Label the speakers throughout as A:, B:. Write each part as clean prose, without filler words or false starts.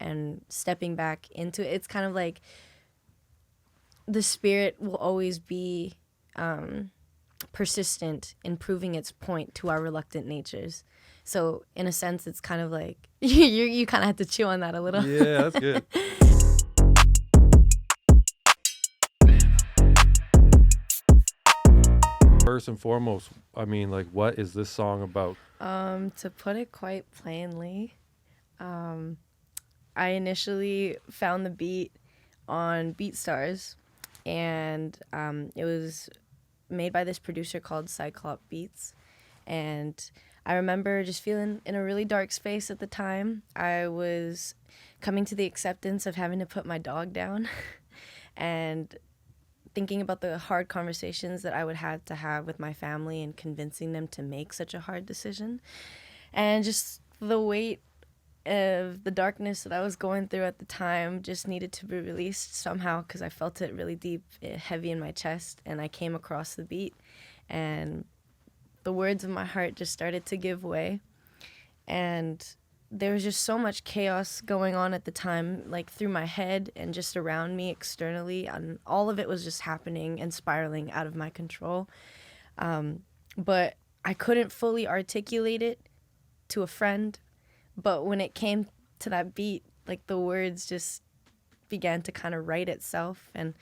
A: and stepping back into it. It's kind of like the spirit will always be persistent in proving its point to our reluctant natures. So in a sense, it's kind of like you kind of have to chew on that a little.
B: Yeah, that's good. First and foremost, I mean, like, what is this song about?
A: To put it quite plainly, I initially found the beat on BeatStars, and it was made by this producer called Cyclop Beats. And I remember just feeling in a really dark space at the time. I was coming to the acceptance of having to put my dog down and thinking about the hard conversations that I would have to have with my family and convincing them to make such a hard decision. And just the weight of the darkness that I was going through at the time just needed to be released somehow, because I felt it really deep, heavy in my chest. And I came across the beat, and the words of my heart just started to give way. And there was just so much chaos going on at the time, like through my head and just around me externally, and all of it was just happening and spiraling out of my control. But I couldn't fully articulate it to a friend. But when it came to that beat, like the words just began to kind of write itself. And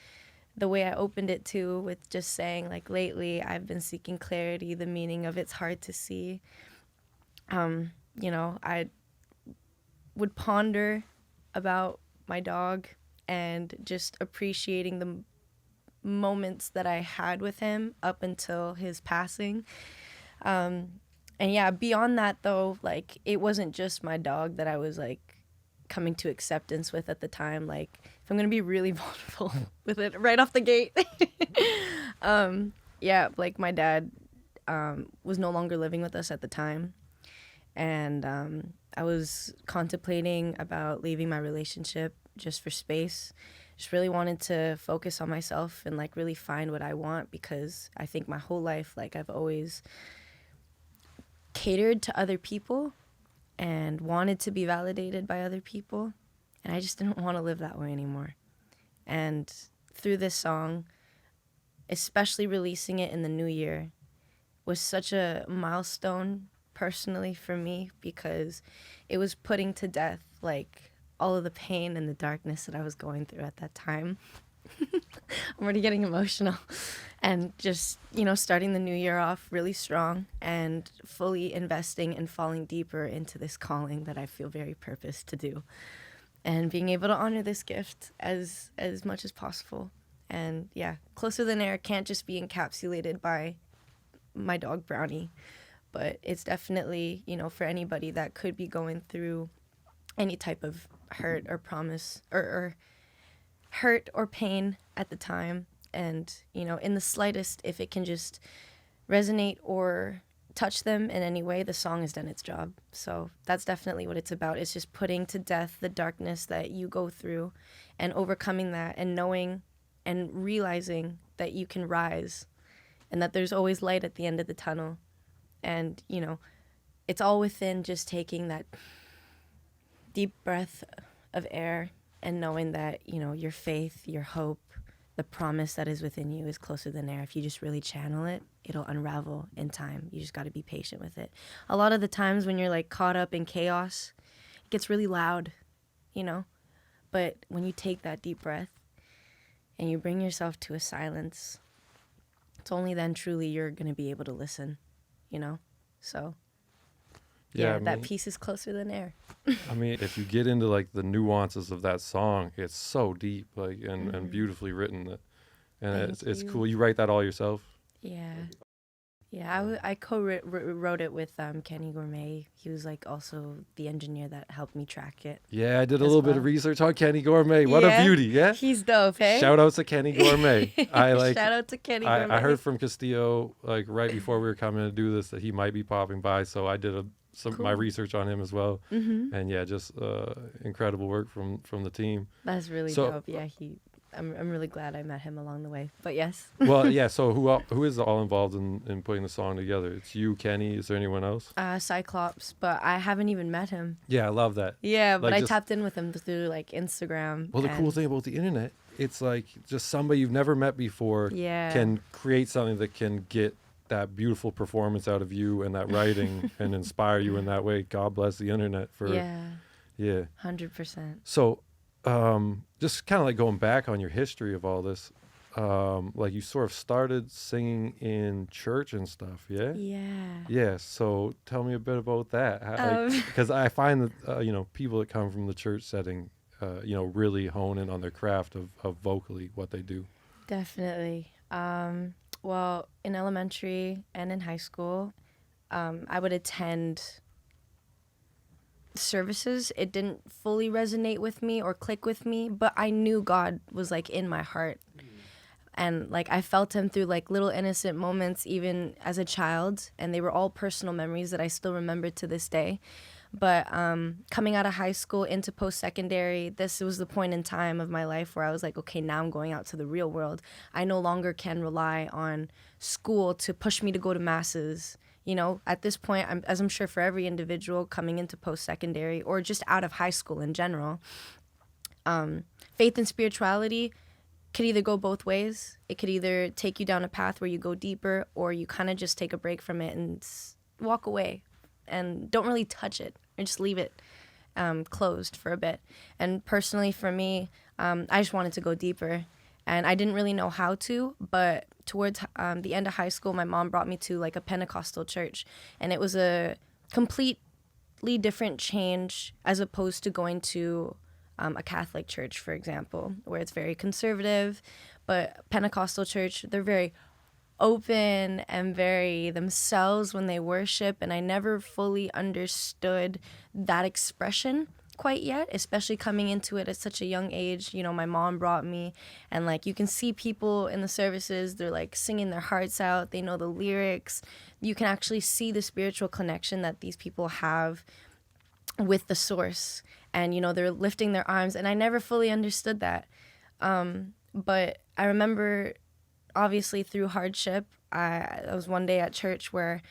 A: the way I opened it too, with just saying, like, lately I've been seeking clarity, the meaning of it's hard to see. I would ponder about my dog and just appreciating the moments that I had with him up until his passing. And yeah, beyond that though, like, it wasn't just my dog that I was like coming to acceptance with at the time. Like, if I'm gonna be really vulnerable with it right off the gate, yeah, like my dad was no longer living with us at the time, and I was contemplating about leaving my relationship just for space. Just really wanted to focus on myself and like really find what I want, because I think my whole life, like, I've always catered to other people and wanted to be validated by other people, and I just didn't want to live that way anymore. And through this song, especially releasing it in the new year, was such a milestone personally for me, because it was putting to death like all of the pain and the darkness that I was going through at that time. I'm already getting emotional. And just, starting the new year off really strong and fully investing and falling deeper into this calling that I feel very purposed to do. And being able to honor this gift as much as possible. And yeah, Closer Than Air can't just be encapsulated by my dog Brownie, but it's definitely, for anybody that could be going through any type of hurt or promise or hurt or pain at the time. And, in the slightest, if it can just resonate or touch them in any way, the song has done its job. So that's definitely what it's about. It's just putting to death the darkness that you go through and overcoming that, and knowing and realizing that you can rise and that there's always light at the end of the tunnel. And, it's all within just taking that deep breath of air and knowing that, your faith, your hope, the promise that is within you is closer than air. If you just really channel it, it'll unravel in time. You just got to be patient with it. A lot of the times when you're like caught up in chaos, it gets really loud, But when you take that deep breath and you bring yourself to a silence, it's only then truly you're going to be able to listen, So yeah, that piece is closer than air.
B: I mean, if you get into like the nuances of that song, it's so deep, like, and beautifully written, and it's cool. You write that all yourself?
A: Yeah, I co-wrote it with KNWMRE. He was like also the engineer that helped me track it.
B: Yeah, I did a little bit of research on KNWMRE. What a beauty, yeah?
A: He's dope, hey?
B: Shout out to KNWMRE.
A: Shout out to KNWMRE.
B: I heard from Castillo, like, right before we were coming to do this, that he might be popping by, so I did my research on him as well. And yeah, just incredible work from the team.
A: That's really dope. Yeah, I'm really glad I met him along the way. But yes.
B: Well, yeah. So who is all involved in putting the song together? It's you, Kenny. Is there anyone else?
A: Cyclops, but I haven't even met him.
B: Yeah, I love that.
A: Yeah, but
B: Like,
A: I
B: just-
A: tapped in with him through like Instagram.
B: Well, the cool thing about the internet, it's like just somebody you've never met before
A: Yeah.
B: can create something that can get that beautiful performance out of you and that writing and inspire you in that way. God bless the internet for yeah.
A: 100%.
B: So, just kind of like going back on your history of all this, like you sort of started singing in church and stuff, yeah?
A: Yeah.
B: Yeah. So tell me a bit about that, because I find that people that come from the church setting, really hone in on their craft of vocally what they do.
A: Definitely. Well, in elementary and in high school, I would attend services. It didn't fully resonate with me or click with me, but I knew God was like in my heart. And like I felt him through like little innocent moments even as a child, and they were all personal memories that I still remember to this day. But coming out of high school into post-secondary, this was the point in time of my life where I was like, okay, now I'm going out to the real world. I no longer can rely on school to push me to go to masses. At this point, as I'm sure for every individual coming into post-secondary or just out of high school in general, faith and spirituality could either go both ways. It could either take you down a path where you go deeper, or you kind of just take a break from it and walk away and don't really touch it or just leave it closed for a bit. And personally for me, I just wanted to go deeper, and I didn't really know how to, but towards the end of high school, my mom brought me to like a Pentecostal church, and it was a completely different change as opposed to going to a Catholic church, for example, where it's very conservative. But Pentecostal church, they're very open and very themselves when they worship, and I never fully understood that expression quite yet, especially coming into it at such a young age. My mom brought me, and like you can see people in the services, they're like singing their hearts out, they know the lyrics. You can actually see the spiritual connection that these people have with the source, and they're lifting their arms, and I never fully understood that. But I remember, obviously through hardship, I was one day at church where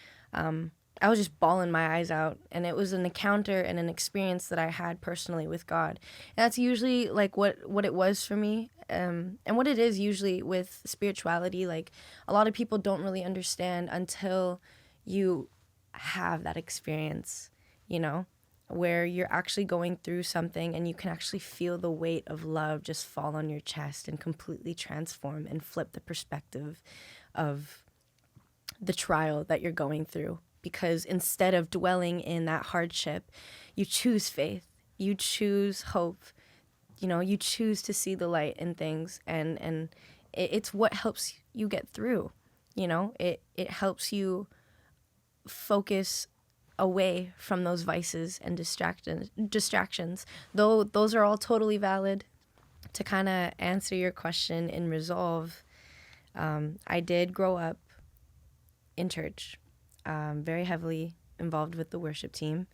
A: I was just bawling my eyes out, and it was an encounter and an experience that I had personally with God. And that's usually like what it was for me, and what it is usually with spirituality. Like a lot of people don't really understand until you have that experience, where you're actually going through something and you can actually feel the weight of love just fall on your chest and completely transform and flip the perspective of the trial that you're going through. Because instead of dwelling in that hardship, you choose faith, you choose hope, you choose to see the light in things, and it's what helps you get through. It helps you focus away from those vices and distractions, though those are all totally valid. To kind of answer your question in resolve, I did grow up in church, very heavily involved with the worship team,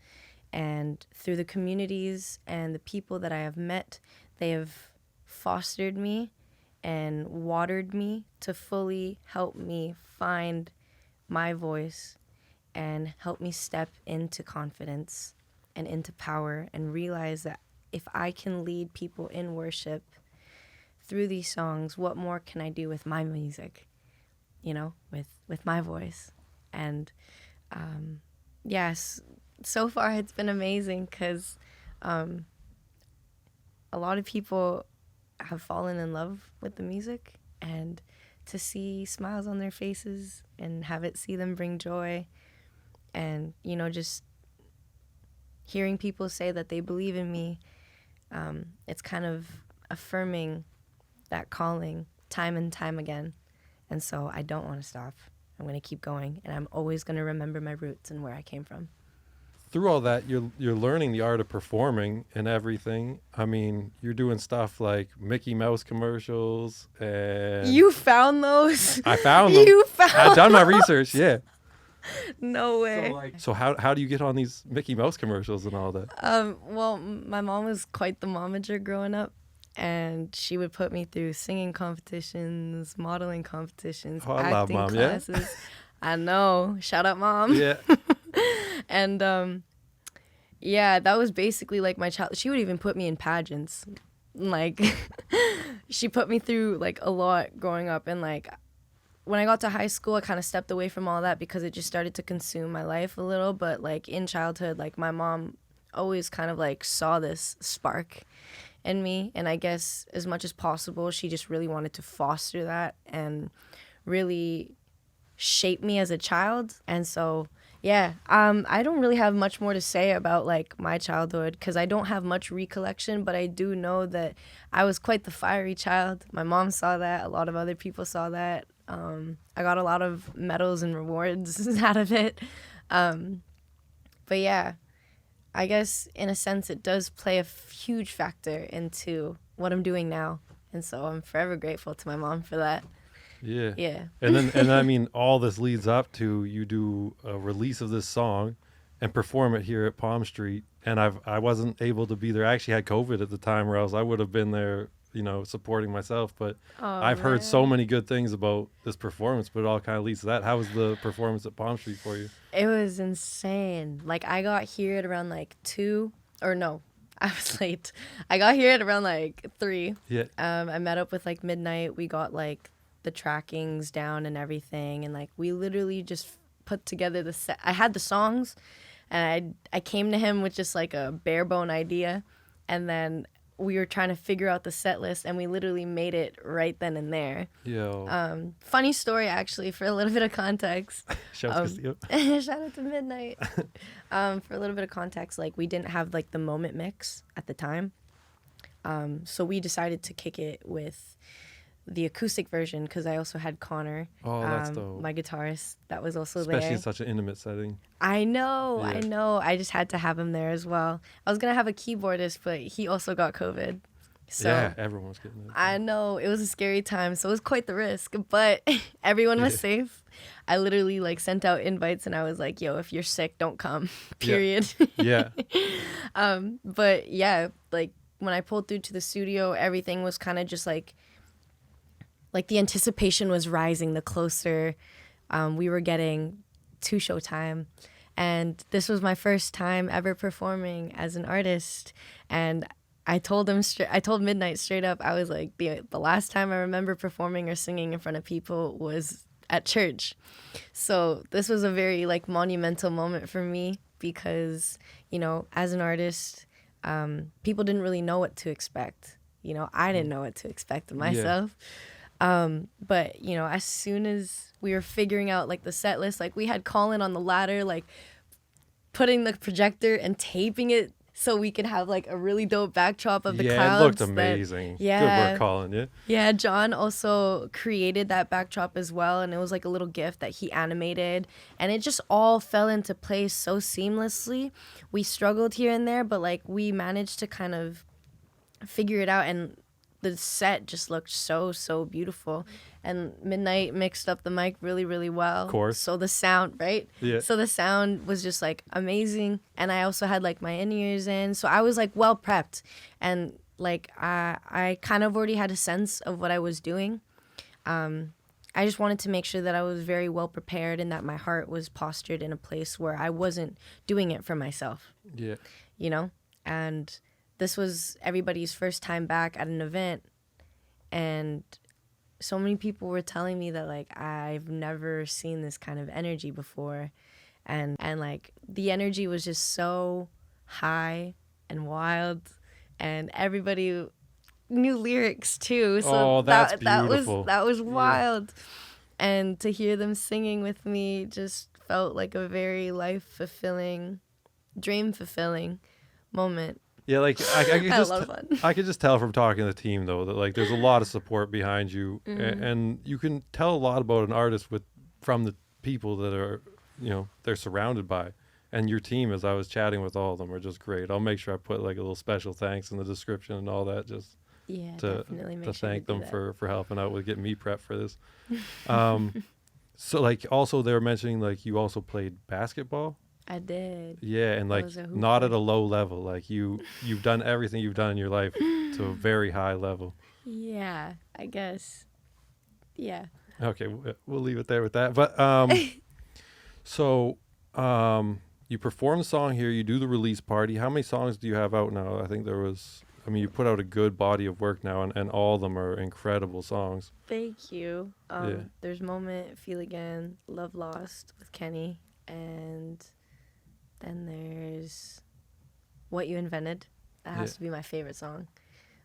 A: and through the communities and the people that I have met, they have fostered me and watered me to fully help me find my voice and help me step into confidence and into power, and realize that if I can lead people in worship through these songs, what more can I do with my music, with my voice? And yes, so far it's been amazing, because a lot of people have fallen in love with the music, and to see smiles on their faces and have it see them bring joy, and just hearing people say that they believe in me, it's kind of affirming that calling time and time again. And so I don't want to stop. I'm going to keep going, and I'm always going to remember my roots and where I came from.
B: Through all that, you're learning the art of performing and everything. I mean, you're doing stuff like Mickey Mouse commercials, and
A: You found those?
B: I found them.
A: You found
B: I've done my research, yeah.
A: No way.
B: So how do you get on these Mickey Mouse commercials and all that?
A: Well, my mom was quite the momager growing up, And she would put me through singing competitions, modeling competitions,
B: Oh, I love
A: acting
B: Mom,
A: classes.
B: yeah?
A: I know. Shout out, Mom.
B: Yeah.
A: And yeah, that was basically like my child. She would even put me in pageants. Like, she put me through like a lot growing up. And like, when I got to high school, I kind of stepped away from all that because it just started to consume my life a little. But like in childhood, like my mom always kind of like saw this spark in me. And I guess as much as possible, she just really wanted to foster that and really shape me as a child. And so, yeah, I don't really have much more to say about like my childhood because I don't have much recollection, but I do know that I was quite the fiery child. My mom saw that. A lot of other people saw that. I got a lot of medals and rewards out of it. But yeah, I guess in a sense it does play a huge factor into what I'm doing now. And so I'm forever grateful to my mom for that.
B: Yeah.
A: Yeah.
B: And I mean, all this leads up to you do a release of this song and perform it here at Palm Street. And I wasn't able to be there. I actually had COVID at the time, or else I would have been there, you know, supporting myself. But I've heard so many good things about this performance, but it all kind of leads to that. How was the performance at Palm Street for you?
A: It was insane. Like, I got here at around like 2, or no, I was late. I got here at around like 3.
B: Yeah.
A: I met up with like midnight. We got like the trackings down and everything, and like we literally just put together the set. I had the songs, and I came to him with just like a bare bone idea, and then we were trying to figure out the set list, and we literally made it right then and there.
B: Yo.
A: Funny story actually, for a little bit of context.
B: Shout out to
A: Castillo. Shout out to Midnight. For a little bit of context, like we didn't have like the moment mix at the time, so we decided to kick it with the acoustic version because I also had Connor,
B: that's dope.
A: my guitarist, that was also
B: Especially
A: there.
B: in such an intimate setting.
A: I know,
B: Yeah.
A: I know. I just had to have him there as well. I was gonna have a keyboardist, but he also got COVID. So
B: Yeah, everyone was getting it.
A: I know it was a scary time, so it was quite the risk, but everyone was safe. I literally like sent out invites and I was like, "Yo, if you're sick, don't come." Period.
B: Yeah.
A: But yeah, like when I pulled through to the studio, everything was kind of just like the anticipation was rising the closer we were getting to showtime. And this was my first time ever performing as an artist. And I told Midnight straight up, I was like, the last time I remember performing or singing in front of people was at church. So this was a very like monumental moment for me because, you know, as an artist, people didn't really know what to expect. You know, I didn't know what to expect of myself. But, you know, as soon as we were figuring out like the set list, like we had Colin on the ladder, like putting the projector and taping it so we could have like a really dope backdrop of the clouds.
B: Yeah, it looked amazing.
A: Yeah.
B: Good work, Colin. Yeah.
A: Yeah, John also created that backdrop as well, and it was like a little GIF that he animated, and it just all fell into place so seamlessly. We struggled here and there, but like we managed to kind of figure it out, and the set just looked so beautiful. And Midnight mixed up the mic really, really well.
B: Of course.
A: So the sound, right?
B: Yeah.
A: So the sound was just like amazing. And I also had like my in-ears in. So I was like well prepped. And like I kind of already had a sense of what I was doing. I just wanted to make sure that I was very well prepared and that my heart was postured in a place where I wasn't doing it for myself.
B: Yeah.
A: You know? And this was everybody's first time back at an event, and so many people were telling me that like I've never seen this kind of energy before, and like the energy was just so high and wild, and everybody knew lyrics too. So
B: that's
A: that
B: beautiful.
A: was wild, and to hear them singing with me just felt like a very life-fulfilling, dream-fulfilling moment.
B: Yeah, like I could
A: had a lot of fun.
B: I could just tell from talking to the team though that like there's a lot of support behind you, and you can tell a lot about an artist from the people that are, you know, they're surrounded by, and your team, as I was chatting with all of them, are just great. I'll make sure I put like a little special thanks in the description and all that, just to thank them for helping out with getting me prepped for this. So like also they were mentioning like you also played basketball.
A: I did.
B: Yeah, and like not at a low level. Like you've done everything you've done in your life to a very high level.
A: Yeah, I guess. Yeah.
B: Okay, we'll leave it there with that. But so you perform the song here, you do the release party. How many songs do you have out now? I think you put out a good body of work now, and all of them are incredible songs.
A: Thank you.
B: Yeah.
A: There's Moment, Feel Again, Love Lost with Kenny, and then there's What You Invented. That has to be my favorite song.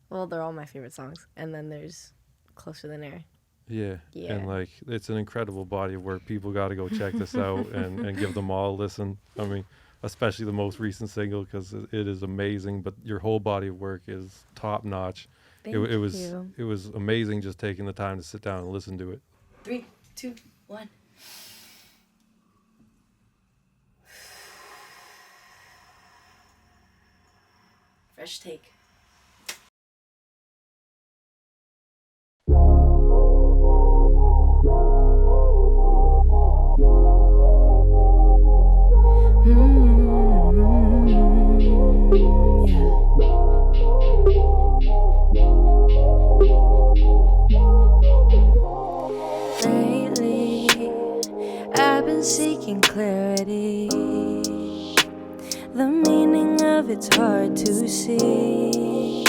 A: Well, they're all my favorite songs. And then there's Closer Than Air.
B: Yeah.
A: Yeah.
B: And like, it's an incredible body of work. People got to go check this out and give them all a listen. I mean, especially the most recent single, because it is amazing, but your whole body of work is top notch.
A: Thank
B: It
A: you.
B: was amazing just taking the time to sit down and listen to it.
A: 3, 2, 1. Fresh take. Seeking clarity, the meaning of it's hard to see.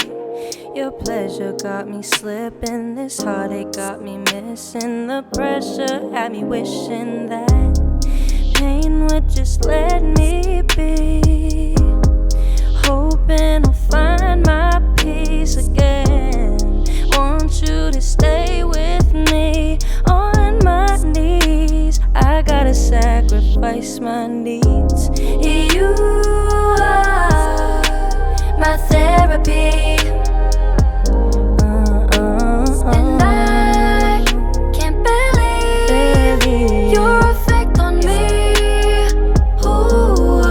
A: Your pleasure got me slipping, this heartache got me missing. The pressure had me wishing that pain would just let me be, hoping I'll find my peace again. Want you to stay with me on my knees. I gotta sacrifice my needs. You are my therapy, and I can't believe your effect on me. Ooh,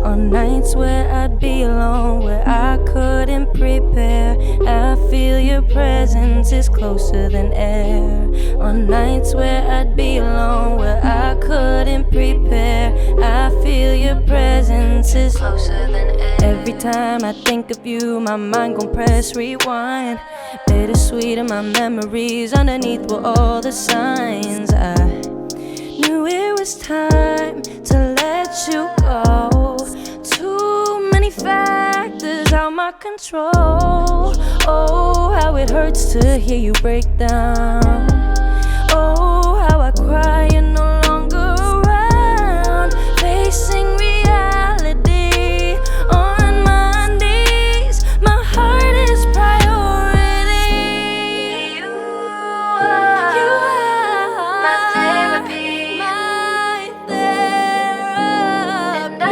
A: on nights where I'd be alone, where I couldn't prepare, I feel your presence is closer than air. On nights where I'd be alone, where I couldn't prepare, I feel your presence is closer than air. Every time I think of you, my mind gon' press rewind. Bittersweet in my memories, underneath were all the signs. I knew it was time to let you go. Too many factors out my control. Oh, how it hurts to hear you break down. Oh, how I cry, you're no longer around. Facing reality on my knees, my heart is priority. You are my therapy, and I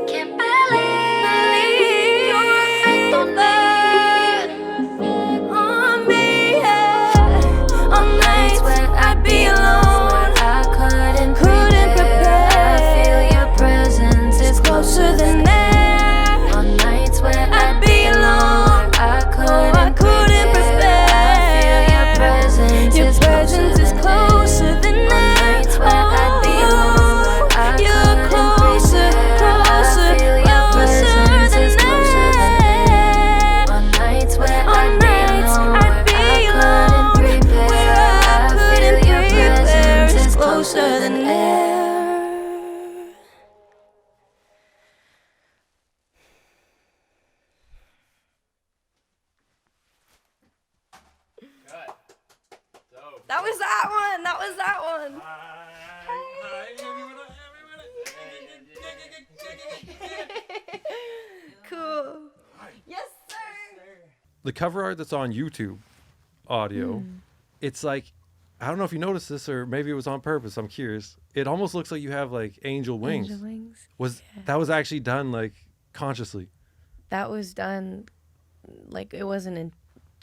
A: can't believe your effect on me. On nights where I'd be alone, I couldn't prepare. I feel your presence is closer than air. On nights where I'd be alone, I couldn't prepare. I feel your presence is closer than air. On nights where I'd be alone, you're closer, closer, closer than air. On nights where I'd be alone, closer than air. That was that one. That was that one. Cool. Yes, sir.
B: The cover art that's on YouTube audio, it's like, I don't know if you noticed this or maybe it was on purpose. I'm curious. It almost looks like you have like angel wings.
A: Angel wings.
B: That was actually done like consciously?
A: That was done, like it wasn't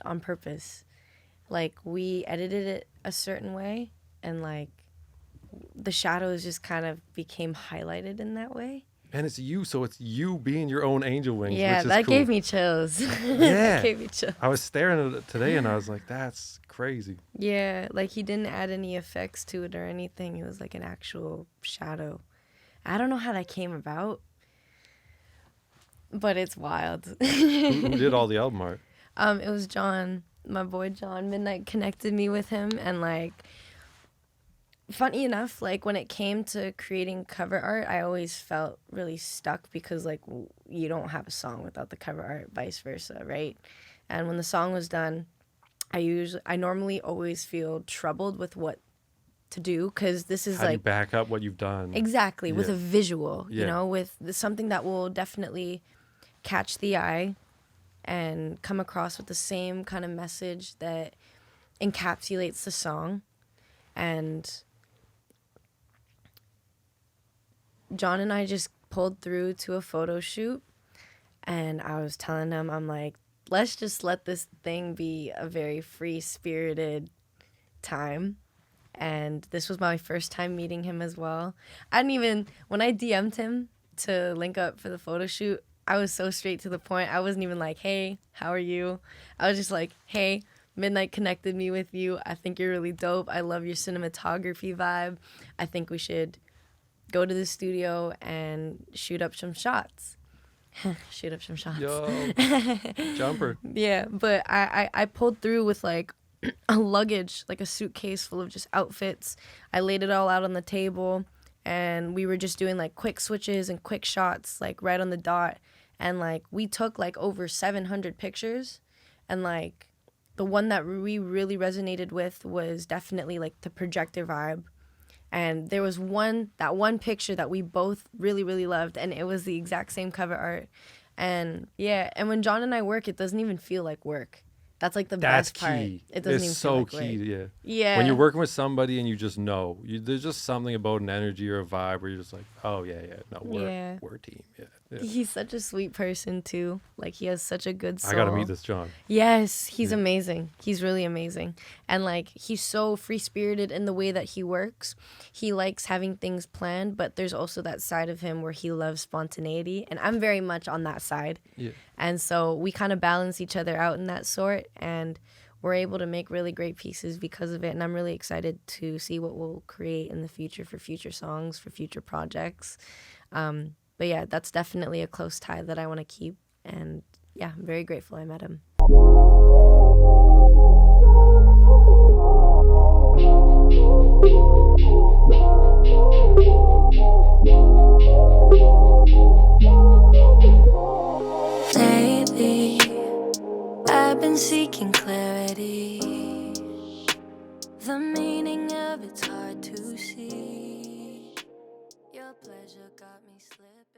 A: on purpose. Like we edited it a certain way, and like the shadows just kind of became highlighted in that way.
B: And it's you, so it's you being your own angel wings.
A: Yeah,
B: which is
A: that
B: cool.
A: gave me chills.
B: Yeah.
A: That gave me chills.
B: I was staring at it today and I was like, that's crazy.
A: Yeah, like he didn't add any effects to it or anything. It was like an actual shadow. I don't know how that came about. but it's wild.
B: Who did all the album art?
A: It was John, my boy John. Midnight connected me with him, and like, funny enough, like when it came to creating cover art, I always felt really stuck because like you don't have a song without the cover art, vice versa, right? And when the song was done, I normally always feel troubled with what to do, because this is
B: How do you
A: like
B: back up what you've done?
A: exactly with
B: Yeah.
A: a visual, you
B: Yeah.
A: know, with something that will definitely catch the eye and come across with the same kind of message that encapsulates the song. And John and I just pulled through to a photo shoot, and I was telling him, I'm like, let's just let this thing be a very free spirited time. And this was my first time meeting him as well. I didn't even, when I DM'd him to link up for the photo shoot, I was so straight to the point. I wasn't even like, hey, how are you? I was just like, hey, Midnight connected me with you. I think you're really dope. I love your cinematography vibe. I think we should go to the studio and shoot up some shots. Shoot up some shots.
B: Yo, jumper.
A: Yeah, but I pulled through with like a luggage, like a suitcase full of just outfits. I laid it all out on the table, and we were just doing like quick switches and quick shots, like right on the dot. And like we took like over 700 pictures, and like the one that we really resonated with was definitely like the projector vibe. And there was that one picture that we both really, really loved, and it was the exact same cover art. And yeah, and when John and I work, it doesn't even feel like work. That's like the
B: That's
A: best part.
B: key.
A: It doesn't
B: It's
A: even
B: so
A: feel like
B: key.
A: work.
B: Yeah.
A: Yeah.
B: When you're working with somebody and you just know, there's just something about an energy or a vibe where you're just like, oh yeah, no, we're a team. Yeah.
A: He's such a sweet person too. Like he has such a good soul.
B: I gotta meet this John.
A: Yes, he's amazing. He's really amazing. And like he's so free-spirited in the way that he works. He likes having things planned, but there's also that side of him where he loves spontaneity, and I'm very much on that side.
B: Yeah.
A: And so we kind of balance each other out in that sort, and we're able to make really great pieces because of it. And I'm really excited to see what we'll create in the future for future songs, for future projects. But yeah, that's definitely a close tie that I want to keep. And yeah, I'm very grateful I met him.
C: Lately, I've been seeking clarity. The meaning of it's hard to see. Your pleasure got me slipping.